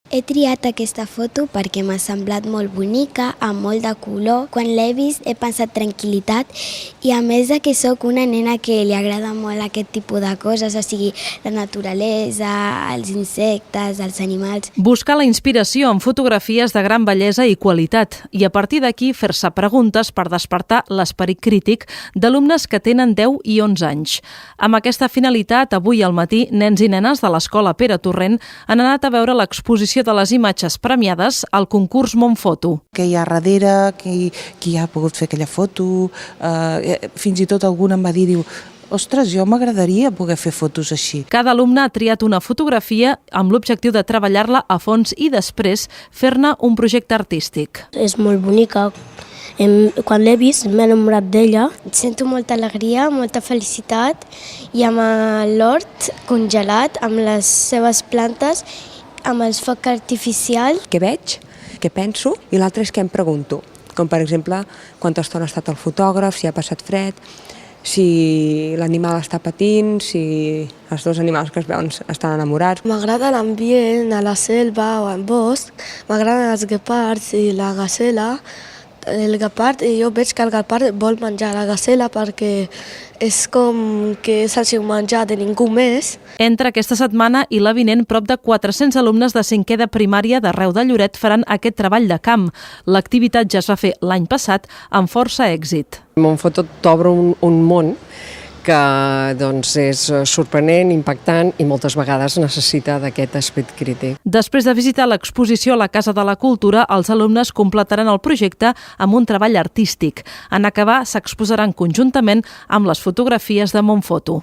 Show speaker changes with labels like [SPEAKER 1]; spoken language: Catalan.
[SPEAKER 1] He triat aquesta foto perquè m'ha semblat molt bonica, amb molt de color. Quan l'he vist he pensat tranquil·litat i a més de que sóc una nena que li agrada molt aquest tipus de coses, o sigui, la naturalesa, els insectes, els animals.
[SPEAKER 2] Buscar la inspiració en fotografies de gran bellesa i qualitat i a partir d'aquí fer-se preguntes per despertar l'esperit crític d'alumnes que tenen 10 i 11 anys. Amb aquesta finalitat, avui al matí, nens i nenes de l'Escola Pere Torrent han anat a veure l'exposició de les imatges premiades al concurs Montfoto.
[SPEAKER 3] Què hi ha darrere, qui ha pogut fer aquella foto, fins i tot algun em va dir, ostres, jo m'agradaria poder fer fotos així.
[SPEAKER 2] Cada alumne ha triat una fotografia amb l'objectiu de treballar-la a fons i després fer-ne un projecte artístic.
[SPEAKER 4] És molt bonica. Quan l'he vist m'he enamorat d'ella.
[SPEAKER 1] Sento molta alegria, molta felicitat i amb l'hort congelat, amb les seves plantes, amb el foc artificial.
[SPEAKER 5] Què veig, què penso i l'altre és què em pregunto. Com per exemple, quanta estona ha estat el fotògraf, si ha passat fred, si l'animal està patint, si els dos animals que es veuen estan enamorats.
[SPEAKER 4] M'agrada l'ambient a la selva o al bosc, m'agraden els guepards i la gacela. El guepard, jo veig que el guepard vol menjar la gacela perquè és com que és el seu menjar de ningú més.
[SPEAKER 2] Entre aquesta setmana i la vinent, prop de 400 alumnes de 5è de primària d'arreu de Lloret faran aquest treball de camp. L'activitat ja es va fer l'any passat amb força èxit.
[SPEAKER 6] Montfoto t'obre un món que doncs, és sorprenent, impactant i moltes vegades necessita d'aquest esperit crític.
[SPEAKER 2] Després de visitar l'exposició a la Casa de la Cultura, els alumnes completaran el projecte amb un treball artístic. En acabar, s'exposaran conjuntament amb les fotografies de Montfoto.